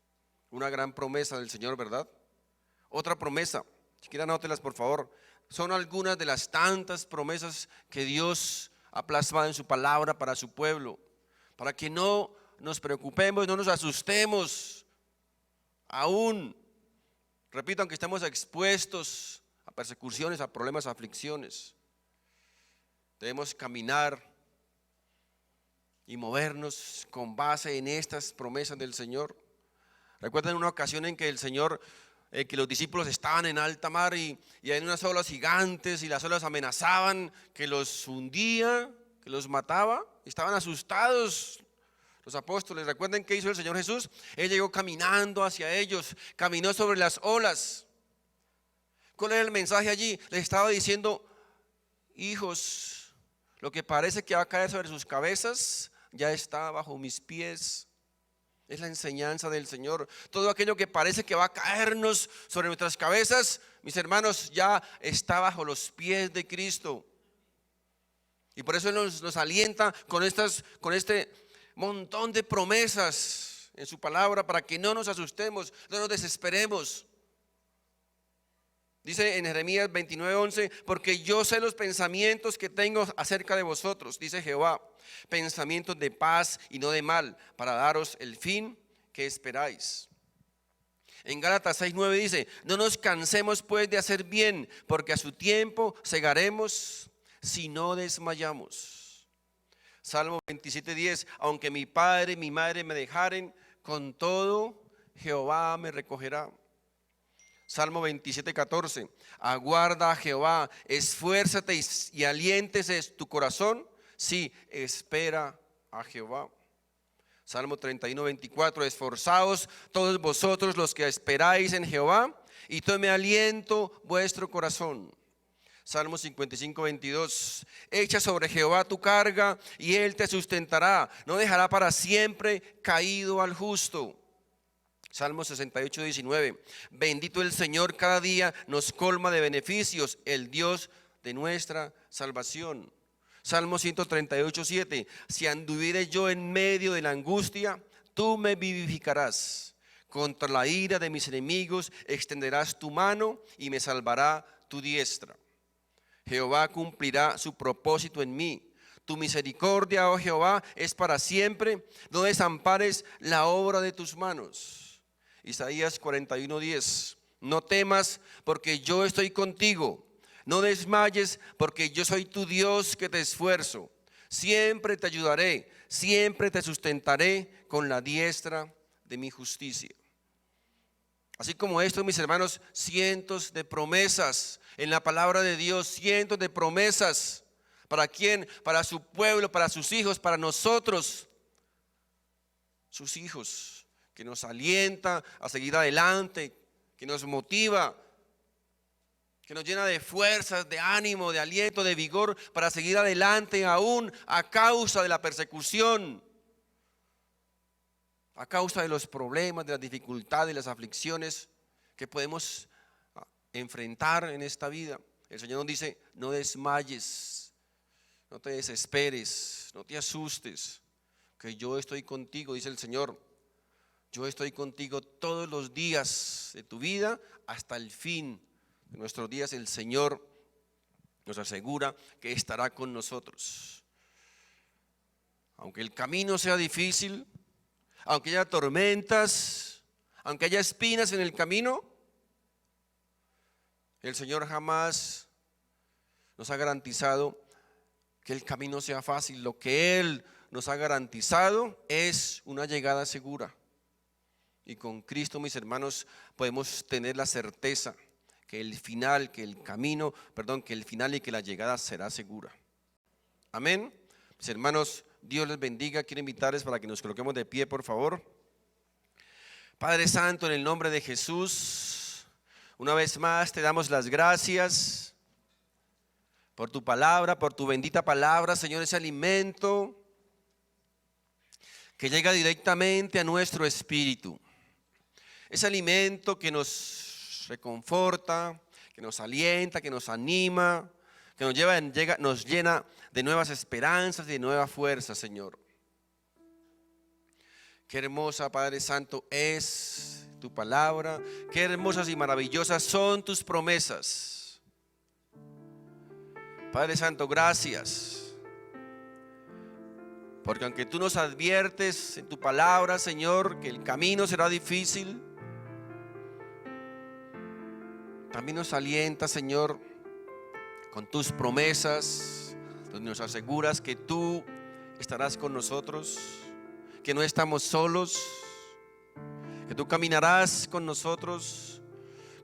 Una gran promesa del Señor, ¿verdad? Otra promesa, si quieren anótelas por favor. son algunas de las tantas promesas que Dios ha plasmado en su palabra para su pueblo, para que no nos preocupemos, no nos asustemos, aún, repito, aunque estemos expuestos a persecuciones, a problemas, a aflicciones, debemos caminar y movernos con base en estas promesas del Señor. Recuerden una ocasión en que el Señor, que los discípulos estaban en alta mar y hay unas olas gigantes y las olas amenazaban que los hundía, que los mataba. Estaban asustados los apóstoles. Recuerden qué hizo el Señor Jesús. Él llegó caminando hacia ellos, caminó sobre las olas. ¿Cuál era el mensaje allí? Les estaba diciendo: hijos, lo que parece que va a caer sobre sus cabezas ya está bajo mis pies. Es la enseñanza del Señor. Todo aquello que parece que va a caernos sobre nuestras cabezas, mis hermanos, ya está bajo los pies de Cristo. Y por eso nos alienta con este montón de promesas en su palabra, para que no nos asustemos, no nos desesperemos. Dice en Jeremías 29:11: porque yo sé los pensamientos que tengo acerca de vosotros, dice Jehová, pensamientos de paz y no de mal, para daros el fin que esperáis. En Gálatas 6:9 dice: no nos cansemos pues de hacer bien, porque a su tiempo segaremos si no desmayamos. Salmo 27:10: aunque mi padre y mi madre me dejaren, con todo Jehová me recogerá. Salmo 27:14: aguarda a Jehová, esfuérzate y aliéntese tu corazón, sí, espera a Jehová. Salmo 31:24: esforzaos todos vosotros los que esperáis en Jehová, y tome aliento vuestro corazón. Salmo 55:22: echa sobre Jehová tu carga y él te sustentará, no dejará para siempre caído al justo. Salmo 68:19: bendito el Señor, cada día nos colma de beneficios, el Dios de nuestra salvación. Salmo 138:7: si anduviere yo en medio de la angustia, tú me vivificarás. Contra la ira de mis enemigos extenderás tu mano y me salvará tu diestra. Jehová cumplirá su propósito en mí. Tu misericordia, oh Jehová, es para siempre. No desampares la obra de tus manos. Isaías 41:10: no temas, porque yo estoy contigo. No desmayes, porque yo soy tu Dios que te esfuerzo. Siempre te ayudaré, siempre te sustentaré con la diestra de mi justicia. Así como esto, mis hermanos, cientos de promesas en la palabra de Dios, cientos de promesas. ¿Para quién? Para su pueblo, para sus hijos, para nosotros, sus hijos, que nos alienta a seguir adelante, que nos motiva, que nos llena de fuerzas, de ánimo, de aliento, de vigor para seguir adelante aún a causa de la persecución, a causa de los problemas, de las dificultades, de las aflicciones que podemos enfrentar en esta vida. El Señor nos dice: no desmayes, no te desesperes, no te asustes, que yo estoy contigo, dice el Señor. Yo estoy contigo todos los días de tu vida hasta el fin de nuestros días. El Señor nos asegura que estará con nosotros. Aunque el camino sea difícil, aunque haya tormentas, aunque haya espinas en el camino, el Señor jamás nos ha garantizado que el camino sea fácil. Lo que Él nos ha garantizado es una llegada segura. Y con Cristo, mis hermanos, podemos tener la certeza que el final, que el final y que la llegada será segura. Amén. Mis hermanos, Dios les bendiga. Quiero invitarles para que nos coloquemos de pie, por favor. Padre Santo, en el nombre de Jesús, una vez más te damos las gracias por tu palabra, por tu bendita palabra, Señor, ese alimento que llega directamente a nuestro espíritu. Ese alimento que nos reconforta, que nos alienta, que nos anima, que nos llena de nuevas esperanzas y de nueva fuerza, Señor. Qué hermosa, Padre Santo, es tu palabra. Qué hermosas y maravillosas son tus promesas. Padre Santo, gracias, porque aunque tú nos adviertes en tu palabra, Señor, que el camino será difícil, también nos alienta, Señor, con tus promesas, donde nos aseguras que tú estarás con nosotros, que no estamos solos, que tú caminarás con nosotros,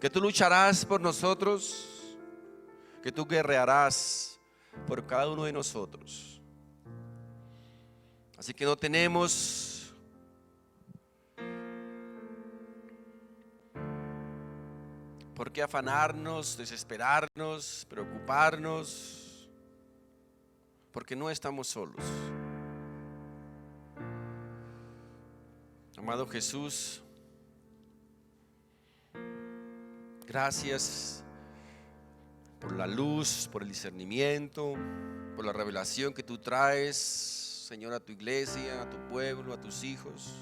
que tú lucharás por nosotros, que tú guerrearás por cada uno de nosotros. Así que no tenemos por qué afanarnos, desesperarnos, preocuparnos, porque no estamos solos. Amado Jesús, gracias por la luz, por el discernimiento, por la revelación que tú traes, Señor, a tu iglesia, a tu pueblo, a tus hijos.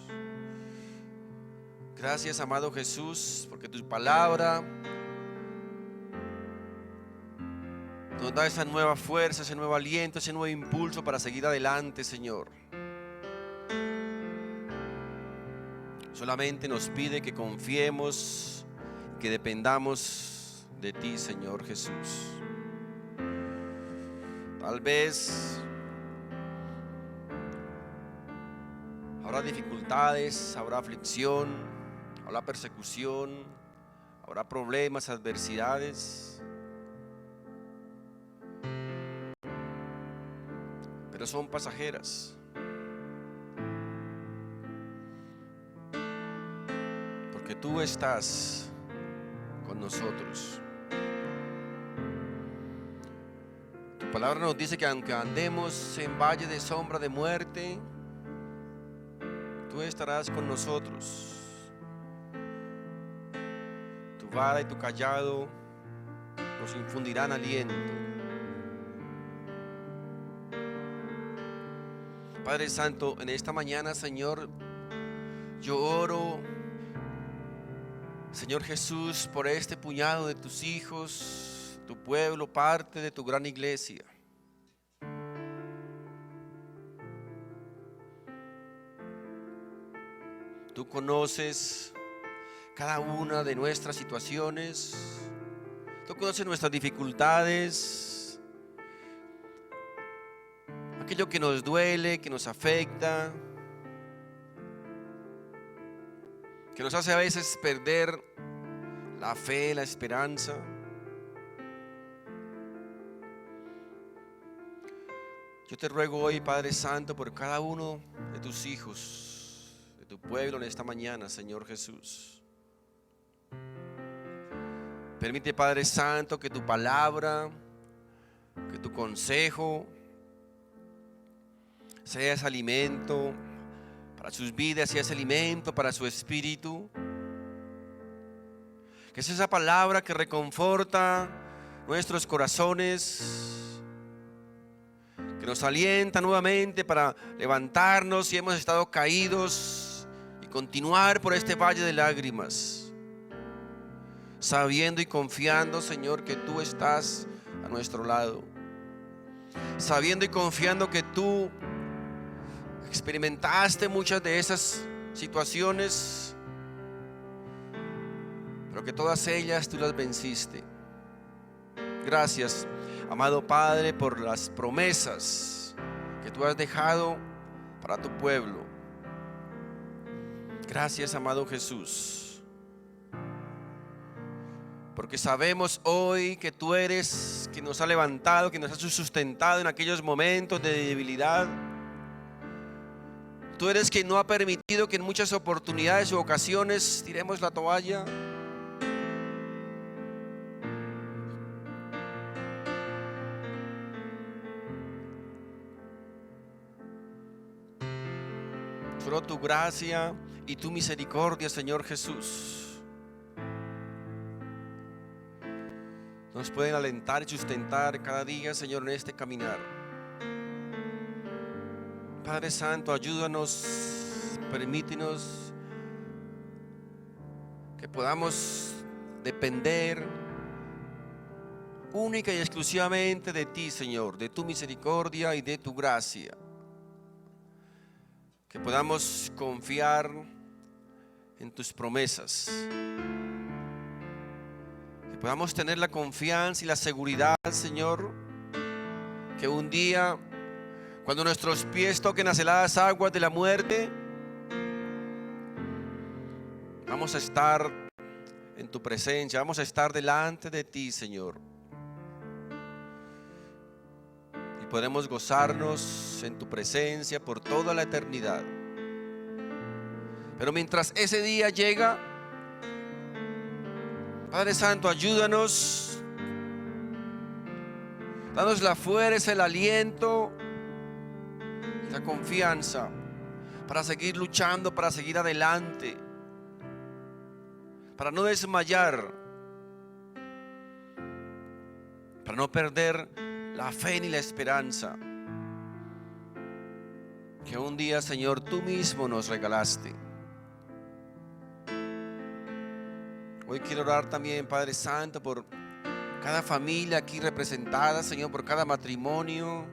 Gracias, amado Jesús, porque tu palabra nos da esa nueva fuerza, ese nuevo aliento, ese nuevo impulso para seguir adelante, Señor. Solamente nos pide que confiemos, que dependamos de ti, Señor Jesús. Tal vez habrá dificultades, habrá aflicción, habrá persecución, habrá problemas, adversidades, pero son pasajeras, porque tú estás con nosotros. Tu palabra nos dice que aunque andemos en valle de sombra de muerte, tú estarás con nosotros. Tu vara y tu cayado nos infundirán aliento. Padre Santo, en esta mañana, Señor, yo oro, Señor Jesús, por este puñado de tus hijos, tu pueblo, parte de tu gran iglesia. Tú conoces cada una de nuestras situaciones, tú conoces nuestras dificultades, aquello que nos duele, que nos afecta, que nos hace a veces perder la fe, la esperanza. Yo te ruego hoy, Padre Santo, por cada uno de tus hijos, de tu pueblo en esta mañana, Señor Jesús. Permite, Padre Santo, que tu palabra, que tu consejo sea ese alimento para sus vidas, sea ese alimento para su espíritu. Que es esa palabra que reconforta nuestros corazones, que nos alienta nuevamente para levantarnos si hemos estado caídos y continuar por este valle de lágrimas, sabiendo y confiando, Señor, que tú estás a nuestro lado, sabiendo y confiando que tú experimentaste muchas de esas situaciones, pero que todas ellas tú las venciste. Gracias, amado Padre, por las promesas que tú has dejado para tu pueblo. Gracias, amado Jesús, porque sabemos hoy que tú eres quien nos ha levantado, quien nos ha sustentado en aquellos momentos de debilidad. Tú eres quien no ha permitido que en muchas oportunidades u ocasiones tiremos la toalla. Solo tu gracia y tu misericordia, Señor Jesús, nos pueden alentar y sustentar cada día, Señor, en este caminar. Padre Santo, ayúdanos, permítenos que podamos depender única y exclusivamente de ti, Señor, de tu misericordia y de tu gracia. Que podamos confiar en tus promesas. Que podamos tener la confianza y la seguridad, Señor, que un día, cuando nuestros pies toquen las heladas aguas de la muerte, vamos a estar en tu presencia, vamos a estar delante de ti, Señor. Y podremos gozarnos en tu presencia por toda la eternidad. Pero mientras ese día llega, Padre Santo, ayúdanos, danos la fuerza, el aliento, la confianza para seguir luchando, para seguir adelante, para no desmayar, para no perder la fe ni la esperanza que un día, Señor, tú mismo nos regalaste. Hoy quiero orar también, Padre Santo, por cada familia aquí representada, Señor, por cada matrimonio,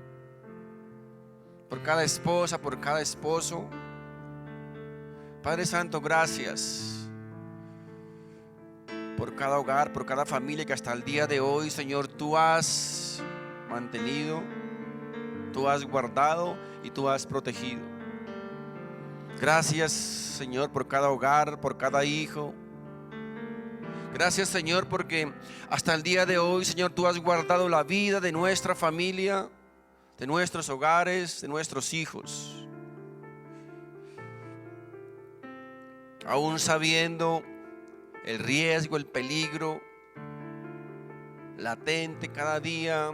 por cada esposa, por cada esposo. Padre Santo, gracias por cada hogar, por cada familia que hasta el día de hoy, Señor, tú has mantenido, tú has guardado y tú has protegido. Gracias, Señor, por cada hogar, por cada hijo. Gracias, Señor, porque hasta el día de hoy, Señor, tú has guardado la vida de nuestra familia, de nuestros hogares, de nuestros hijos. Aún sabiendo el riesgo, el peligro latente cada día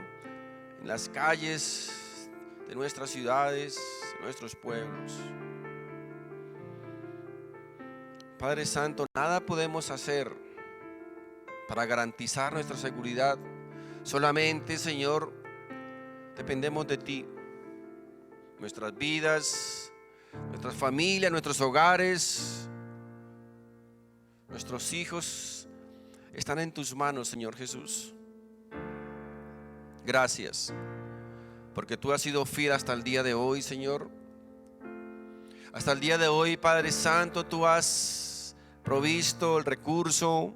en las calles de nuestras ciudades, de nuestros pueblos. Padre Santo, nada podemos hacer para garantizar nuestra seguridad. Solamente, Señor, dependemos de ti. Nuestras vidas, nuestras familias, nuestros hogares, nuestros hijos están en tus manos, Señor Jesús. Gracias, porque tú has sido fiel hasta el día de hoy, Señor. Hasta el día de hoy, Padre Santo, tú has provisto el recurso,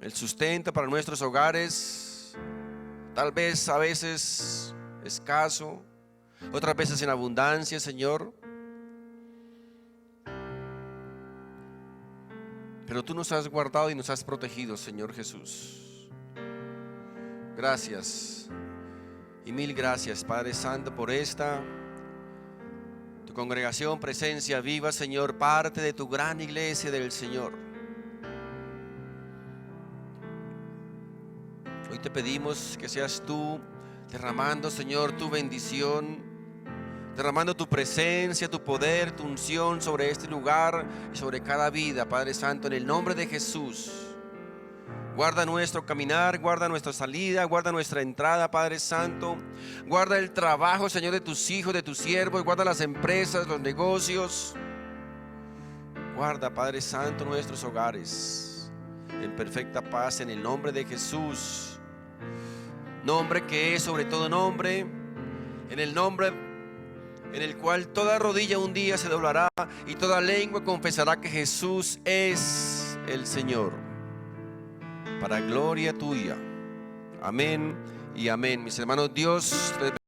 el sustento para nuestros hogares, tal vez a veces escaso, otras veces en abundancia, Señor. Pero tú nos has guardado y nos has protegido, Señor Jesús. Gracias y mil gracias, Padre Santo, por esta tu congregación, presencia viva, Señor, parte de tu gran iglesia del Señor. Hoy te pedimos que seas tú derramando, Señor, tu bendición, derramando tu presencia, tu poder, tu unción sobre este lugar y sobre cada vida, Padre Santo, en el nombre de Jesús. Guarda nuestro caminar, guarda nuestra salida, guarda nuestra entrada, Padre Santo. Guarda el trabajo, Señor, de tus hijos, de tus siervos. Guarda las empresas, los negocios. Guarda, Padre Santo, nuestros hogares en perfecta paz en el nombre de Jesús. Nombre que es sobre todo nombre, en el nombre en el cual toda rodilla un día se doblará y toda lengua confesará que Jesús es el Señor, para gloria tuya. Amén y amén. Mis hermanos, Dios les